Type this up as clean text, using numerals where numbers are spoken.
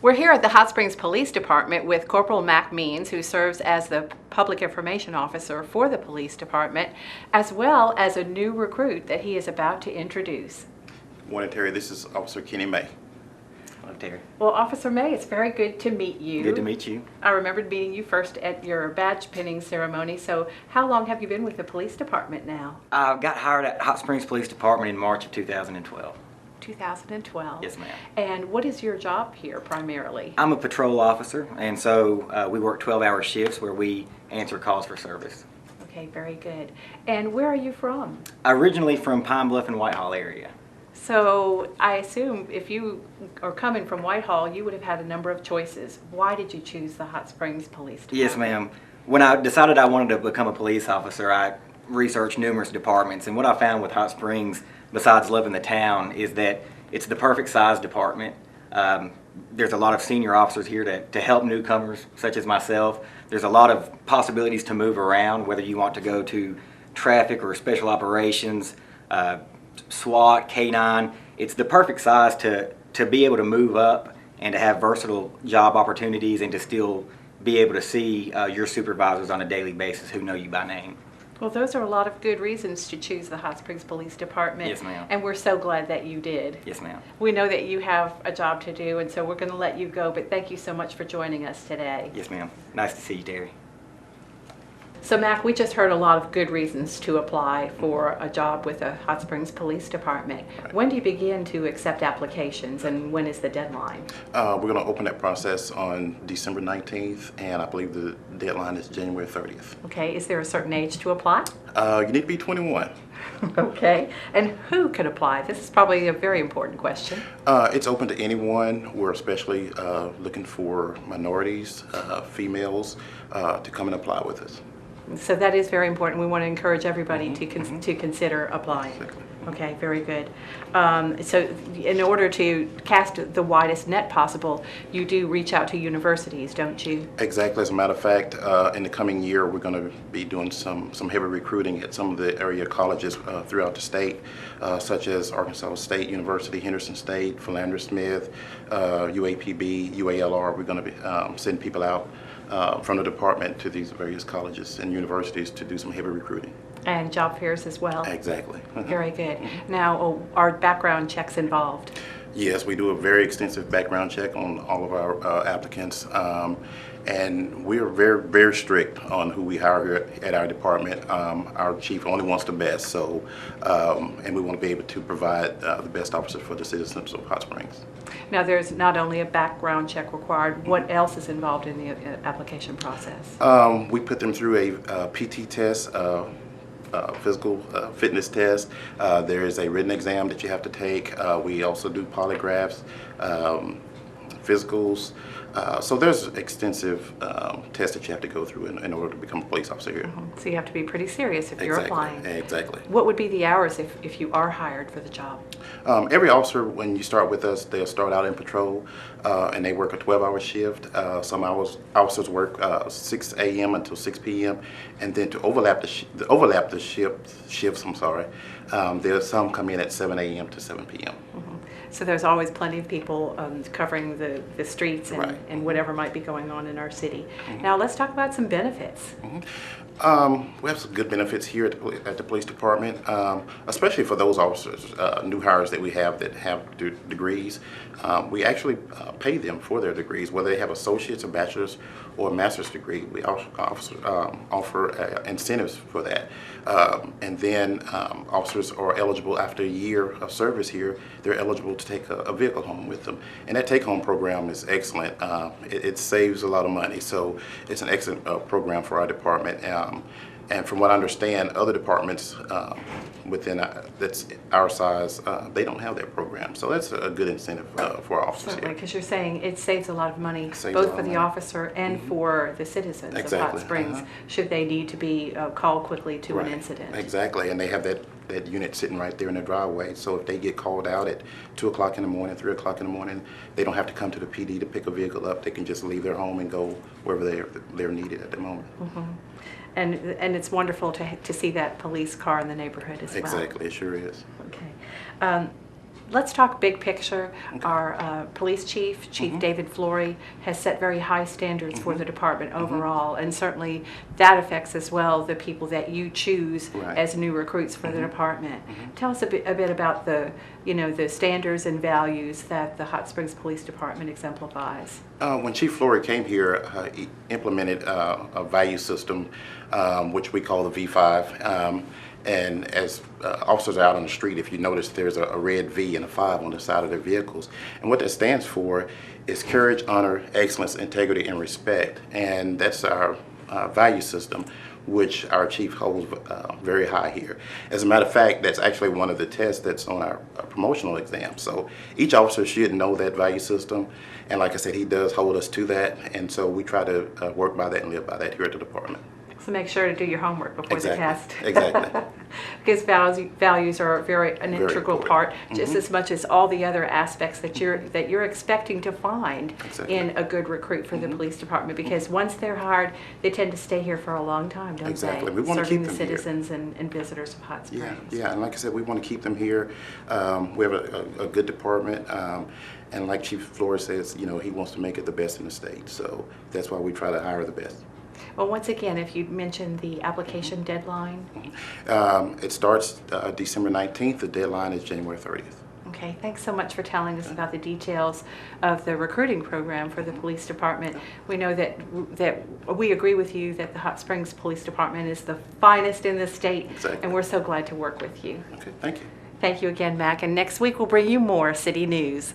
We're here at the Hot Springs Police Department with Corporal McCrary Means, who serves as the Public Information Officer for the Police Department, as well as a new recruit that he is about to introduce. Morning, Terry. This is Officer Kenny May. Hello, Terry. Well, Officer May, it's very good to meet you. Good to meet you. I remembered meeting you first at your badge pinning ceremony. So how long have you been with the police department now? I got hired at Hot Springs Police Department in March of 2012. 2012. Yes, ma'am. And what is your job here primarily? I'm a patrol officer, and so we work 12-hour shifts where we answer calls for service. Okay, very good. And where are you from? Originally from Pine Bluff and Whitehall area. So I assume if you are coming from Whitehall, you would have had a number of choices. Why did you choose the Hot Springs Police Department? Yes, ma'am. When I decided I wanted to become a police officer, I researched numerous departments, and what I found with Hot Springs, besides loving the town, is that it's the perfect size department. There's a lot of senior officers here to help newcomers such as myself. There's a lot of possibilities to move around, whether you want to go to traffic or special operations, SWAT, K-9. It's the perfect size to be able to move up and to have versatile job opportunities and to still be able to see your supervisors on a daily basis who know you by name. Well, those are a lot of good reasons to choose the Hot Springs Police Department. Yes, ma'am. And we're so glad that you did. Yes, ma'am. We know that you have a job to do, and so we're going to let you go, but thank you so much for joining us today. Yes, ma'am. Nice to see you, Terry. So, Mac, we just heard a lot of good reasons to apply for a job with the Hot Springs Police Department. Right. When do you begin to accept applications, and when is the deadline? We're going to open that process on December 19th, and I believe the deadline is January 30th. Okay, is there a certain age to apply? You need to be 21. Okay, and who can apply? This is probably a very important question. It's open to anyone. We're especially looking for minorities, females, to come and apply with us. So that is very important. We want to encourage everybody to consider applying. Exactly. Okay, very good. So in order to cast the widest net possible, you do reach out to universities, don't you? Exactly. As a matter of fact, in the coming year, we're going to be doing some heavy recruiting at some of the area colleges throughout the state, such as Arkansas State University, Henderson State, Philander Smith, UAPB, UALR. We're going to be sending people out from the department to these various colleges and universities to do some heavy recruiting. And job fairs as well? Exactly. Very good. Now, are background checks involved? Yes, we do a very extensive background check on all of our applicants, and we are very, very strict on who we hire here at our department. Our chief only wants the best, so and we want to be able to provide the best officers for the citizens of Hot Springs. Now, there's not only a background check required. What else is involved in the application process? We put them through a PT test. Physical fitness test. There is a written exam that you have to take. We also do polygraphs, physicals. So there's extensive tests that you have to go through in order to become a police officer here. So you have to be pretty serious if you're applying. Exactly. What would be the hours if you are hired for the job? Every officer, when you start with us, they'll start out in patrol and they work a 12-hour shift. Some officers work 6 a.m. until 6 p.m. And then to overlap the shifts, there's some come in at 7 a.m. to 7 p.m. So there's always plenty of people covering the streets and, Right. and whatever might be going on in our city. Now let's talk about some benefits. We have some good benefits here at the police department, especially for those officers, new hires that we have that have degrees. We actually pay them for their degrees, whether they have associates, a bachelor's, or a master's degree. We offer incentives for that. And then officers are eligible after a year of service here. They're eligible to take a vehicle home with them. And that take-home program is excellent. It saves a lot of money, so it's an excellent program for our department. And from what I understand, other departments within that's our size, they don't have that program. So that's a good incentive for our officers Certainly, here. because you're saying it saves a lot of money, Saves a both lot for of the money. officer and for the citizens of Hot Exactly. Springs, should they need to be called quickly to an Right. incident. Exactly, and they have that unit sitting right there in the driveway. So if they get called out at 2 o'clock in the morning, 3 o'clock in the morning, they don't have to come to the PD to pick a vehicle up. They can just leave their home and go wherever they're needed at the moment. And it's wonderful to see that police car in the neighborhood as well. Exactly, it sure is. Okay. let's talk big picture. Our police chief, Chief David Flory, has set very high standards for the department overall, and certainly that affects as well the people that you choose Right. as new recruits for the department. Tell us a bit about the standards and values that the Hot Springs Police Department exemplifies. When Chief Flory came here, he implemented a value system, which we call the V5. And as officers are out on the street, if you notice, there's a red V and a 5 on the side of their vehicles. And what that stands for is courage, honor, excellence, integrity, and respect. And that's our value system, which our chief holds very high here. As a matter of fact, that's actually one of the tests that's on our promotional exam. So each officer should know that value system. And like I said, he does hold us to that. And so we try to work by that and live by that here at the department. So make sure to do your homework before the test. Exactly. Because values are an integral important. part, just as much as all the other aspects that you're expecting to find Exactly. in a good recruit for the police department. Because once they're hired, they tend to stay here for a long time, don't Exactly. they? We want to Serving keep the them here. citizens and visitors of Hot Springs. Yeah, and like I said, we want to keep them here. We have a good department, and like Chief Flores says, he wants to make it the best in the state. So that's why we try to hire the best. Well, once again, if you mentioned the application deadline. It starts December 19th. The deadline is January 30th. Okay, thanks so much for telling us about the details of the recruiting program for the police department. We know that we agree with you that the Hot Springs Police Department is the finest in the state, Exactly. and we're so glad to work with you. Okay, thank you. Thank you again, Mac, and next week we'll bring you more city news.